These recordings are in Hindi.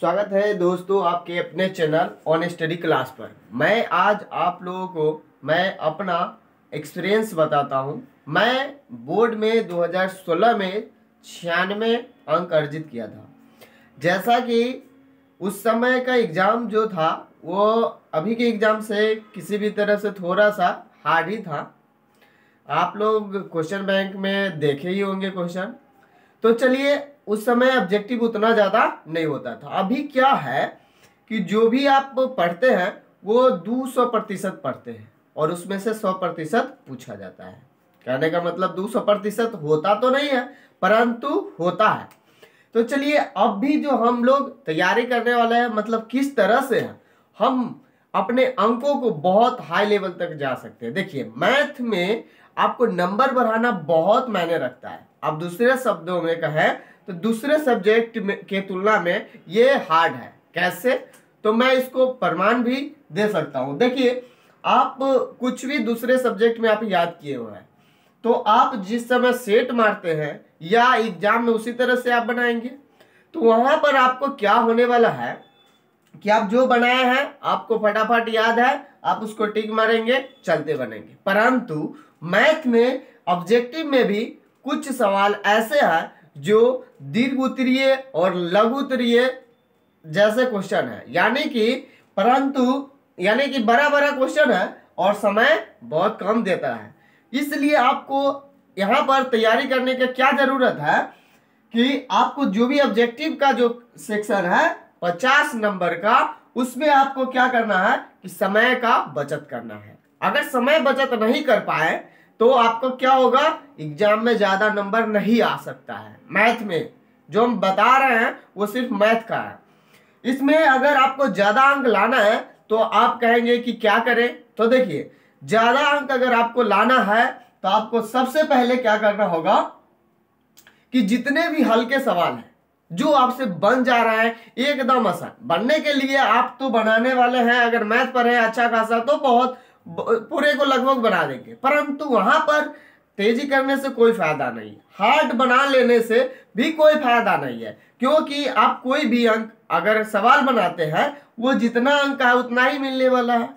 स्वागत है दोस्तों आपके अपने चैनल ऑन स्टडी क्लास पर। मैं आज आप लोगों को अपना एक्सपीरियंस बताता हूं। मैं बोर्ड में 2016 में 96 अंक अर्जित किया था। जैसा कि उस समय का एग्ज़ाम जो था वो अभी के एग्ज़ाम से किसी भी तरह से थोड़ा सा हार्ड ही था। आप लोग क्वेश्चन बैंक में देखे ही होंगे क्वेश्चन। तो चलिए, उस समय ऑब्जेक्टिव उतना ज़्यादा नहीं होता था। अभी क्या है कि जो भी आप पढ़ते हैं वो 200% पढ़ते हैं और उसमें से 100% पूछा जाता है। कहने का मतलब 200% होता तो नहीं है परंतु होता है। तो चलिए, अब भी जो हम लोग तैयारी करने वाले हैं, मतलब किस तरह से है हम अपने अंकों को बहुत हाई लेवल तक जा सकते हैं। देखिए, मैथ में आपको नंबर बढ़ाना बहुत मायने रखता है। अब दूसरे शब्दों में कहें तो दूसरे सब्जेक्ट के तुलना में ये हार्ड है। कैसे? तो मैं इसको प्रमाण भी दे सकता हूं। देखिए, आप कुछ भी दूसरे सब्जेक्ट में आप याद किए हुए हैं तो आप जिस समय सेट मारते हैं या एग्जाम में उसी तरह से आप बनाएंगे। तो वहां पर आपको क्या होने वाला है कि आप जो बनाए हैं आपको फटाफट याद है, आप उसको टिक मारेंगे, चलते बनेंगे। परंतु मैथ में ऑब्जेक्टिव में भी कुछ सवाल ऐसे हैं जो दीर्घ उत्तरीय और लघु उत्तरीय जैसे क्वेश्चन है, यानी कि बड़ा बड़ा क्वेश्चन है और समय बहुत कम देता है। इसलिए आपको यहाँ पर तैयारी करने की क्या जरूरत है कि आपको जो भी ऑब्जेक्टिव का जो सेक्शन है 50 नंबर का, उसमें आपको क्या करना है कि समय का बचत करना है। अगर समय बचत नहीं कर पाए तो आपको क्या होगा, एग्जाम में ज्यादा नंबर नहीं आ सकता है। मैथ में जो हम बता रहे हैं वो सिर्फ मैथ का है। इसमें अगर आपको ज्यादा अंक लाना है तो आप कहेंगे कि क्या करें। तो देखिए, ज्यादा अंक अगर आपको लाना है तो आपको सबसे पहले क्या करना होगा कि जितने भी हल्के सवाल हैं जो आपसे बन जा रहा है एकदम आसान बनने के लिए आप तो बनाने वाले हैं। अगर मैथ पर है अच्छा खासा तो बहुत पूरे को लगभग बना देंगे, परंतु वहां पर तेजी करने से कोई फायदा नहीं, हार्ड बना लेने से भी कोई फायदा नहीं है। क्योंकि आप कोई भी अंक अगर सवाल बनाते हैं वो जितना अंक है उतना ही मिलने वाला है।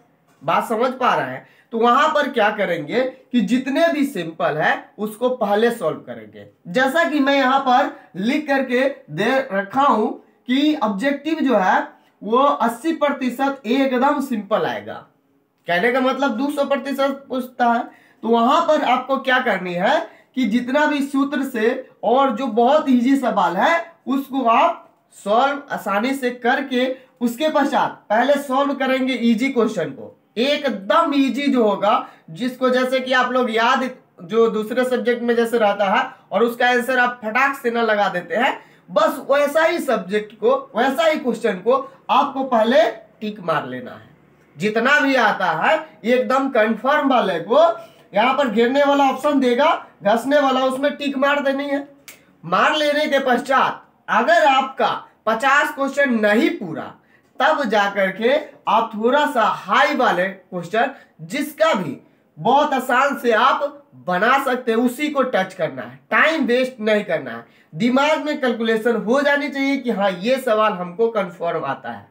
बात समझ पा रहे हैं? तो वहां पर क्या करेंगे कि जितने भी सिंपल है उसको पहले सॉल्व करेंगे। जैसा कि मैं यहां पर लिख करके दे रखा हूं कि ऑब्जेक्टिव जो है वो 80% एकदम सिंपल आएगा। कहने का मतलब 200% पूछता है। तो वहां पर आपको क्या करनी है कि जितना भी सूत्र से और जो बहुत इजी सवाल है उसको आप सॉल्व आसानी से करके उसके पश्चात पहले सॉल्व करेंगे इजी क्वेश्चन को, एकदम इजी जो होगा, जिसको जैसे कि आप लोग याद जो दूसरे सब्जेक्ट में जैसे रहता है और उसका आंसर आप फटाक से ना लगा देते हैं, बस वैसा ही सब्जेक्ट को वैसा ही क्वेश्चन को आपको पहले टिक मार लेना है। जितना भी आता है एकदम कंफर्म वाले को यहाँ पर घेरने वाला ऑप्शन देगा, घसने वाला उसमें टिक मार देनी है। मार लेने के पश्चात अगर आपका 50 क्वेश्चन नहीं पूरा तब जाकर के आप थोड़ा सा हाई वाले क्वेश्चन जिसका भी बहुत आसान से आप बना सकते हैं उसी को टच करना है। टाइम वेस्ट नहीं करना है, दिमाग में कैलकुलेशन हो जानी चाहिए कि हाँ ये सवाल हमको कंफर्म आता है।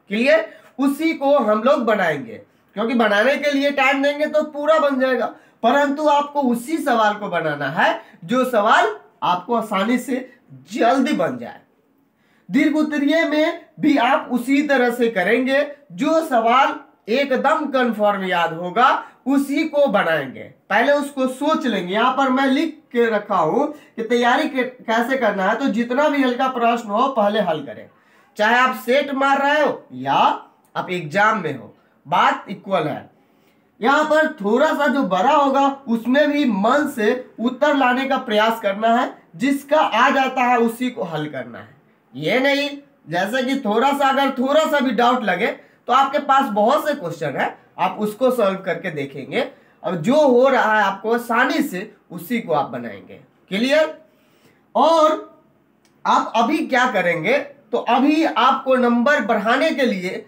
क्लियर? उसी को हम लोग बनाएंगे, क्योंकि बनाने के लिए टाइम देंगे तो पूरा बन जाएगा, परंतु आपको उसी सवाल को बनाना है जो सवाल आपको आसानी से जल्दी बन जाए। दीर्घ उत्तरीय में भी आप उसी तरह से करेंगे, जो सवाल एकदम कंफर्म याद होगा उसी को बनाएंगे। पहले उसको सोच लेंगे। यहां पर मैं लिख के रखा हूं कि तैयारी कैसे करना है। तो जितना भी हल्का प्रश्न हो पहले हल करें, चाहे आप सेट मार रहे हो या आप एग्जाम में हो, बात इक्वल है। यहां पर थोड़ा सा जो बड़ा होगा उसमें भी मन से उत्तर लाने का प्रयास करना है, जिसका आ जाता है उसी को हल करना है। ये नहीं जैसे कि थोड़ा सा भी डाउट लगे तो आपके पास बहुत से क्वेश्चन है, आप उसको सॉल्व करके देखेंगे और जो हो रहा है आपको आसानी से उसी को आप बनाएंगे। क्लियर? और आप अभी क्या करेंगे, तो अभी आपको नंबर बढ़ाने के लिए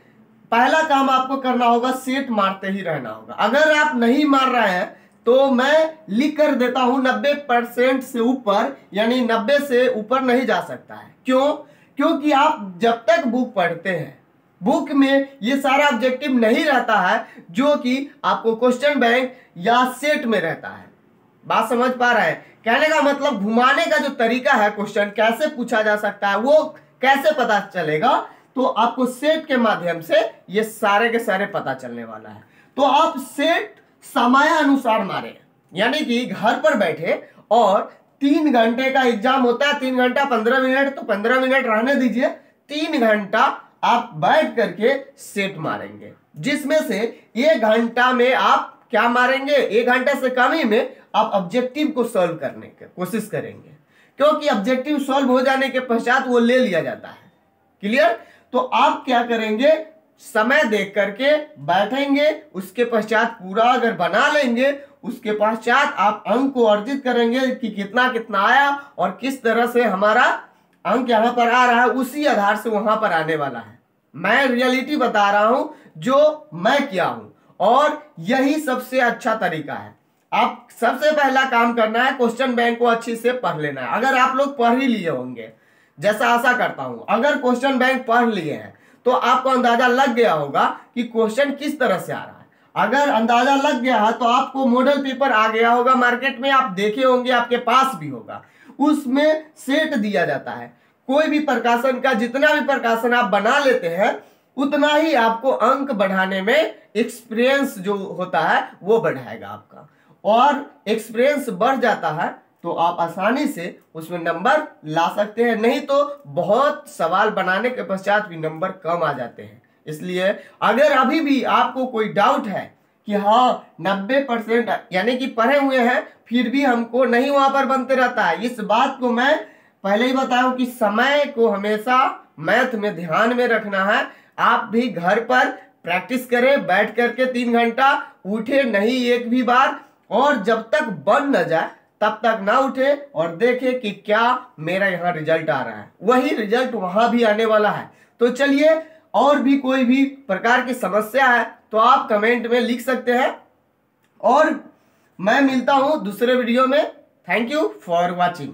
पहला काम आपको करना होगा, सेट मारते ही रहना होगा। अगर आप नहीं मार रहे हैं तो मैं लिख कर देता हूं 90% से ऊपर, यानी 90 से ऊपर नहीं जा सकता है। क्यों? क्योंकि आप जब तक बुक पढ़ते हैं, बुक में ये सारा ऑब्जेक्टिव नहीं रहता है जो कि आपको क्वेश्चन बैंक या सेट में रहता है। बात समझ पा रहे हैं? कहने का मतलब घुमाने का जो तरीका है, क्वेश्चन कैसे पूछा जा सकता है वो कैसे पता चलेगा, तो आपको सेट के माध्यम से ये सारे के सारे पता चलने वाला है। तो आप सेट समय अनुसार मारे, यानी कि घर पर बैठे और 3 घंटे का एग्जाम होता है, 3 घंटा 15 मिनट, तो 15 मिनट रहने दीजिए, 3 घंटा आप बैठ करके सेट मारेंगे, जिसमें से 1 घंटा में आप क्या मारेंगे, 1 घंटे से कम ही में आप ऑब्जेक्टिव को सॉल्व करने की कोशिश करेंगे, क्योंकि ऑब्जेक्टिव सॉल्व हो जाने के पश्चात वो ले लिया जाता है। क्लियर? तो आप क्या करेंगे, समय देख करके बैठेंगे, उसके पश्चात पूरा अगर बना लेंगे, उसके पश्चात आप अंक को अर्जित करेंगे कि कितना कितना आया और किस तरह से हमारा अंक यहाँ पर आ रहा है, उसी आधार से वहां पर आने वाला है। मैं रियलिटी बता रहा हूं जो मैं किया हूं, और यही सबसे अच्छा तरीका है। आप सबसे पहला काम करना है, क्वेश्चन बैंक को अच्छी से पढ़ लेना है। अगर आप लोग पढ़ ही लिए होंगे, जैसा आशा करता हूं, अगर क्वेश्चन बैंक पढ़ लिए हैं तो आपको अंदाजा लग गया होगा कि क्वेश्चन किस तरह से आ रहा है। अगर अंदाजा लग गया है तो आपको मॉडल पेपर आ गया होगा मार्केट में, आप देखे होंगे, आपके पास भी होगा, उसमें सेट दिया जाता है। कोई भी प्रकाशन का जितना भी प्रकाशन आप बना लेते हैं, उतना ही आपको अंक बढ़ाने में एक्सपीरियंस जो होता है वो बढ़ाएगा आपका, और एक्सपीरियंस बढ़ जाता है तो आप आसानी से उसमें नंबर ला सकते हैं। नहीं तो बहुत सवाल बनाने के पश्चात भी नंबर कम आ जाते हैं। इसलिए अगर अभी भी आपको कोई डाउट है कि हाँ 90% यानी कि पढ़े हुए हैं फिर भी हमको नहीं वहां पर बनते रहता है, इस बात को मैं पहले ही बताया हूं कि समय को हमेशा मैथ में ध्यान में रखना है। आप भी घर पर प्रैक्टिस करें, बैठ करके 3 घंटा, उठे नहीं एक भी बार, और जब तक बन न जाए तब तक ना उठे और देखे कि क्या मेरा यहाँ रिजल्ट आ रहा है, वही रिजल्ट वहां भी आने वाला है। तो चलिए, और भी कोई भी प्रकार की समस्या है तो आप कमेंट में लिख सकते हैं, और मैं मिलता हूं दूसरे वीडियो में। Thank you for watching.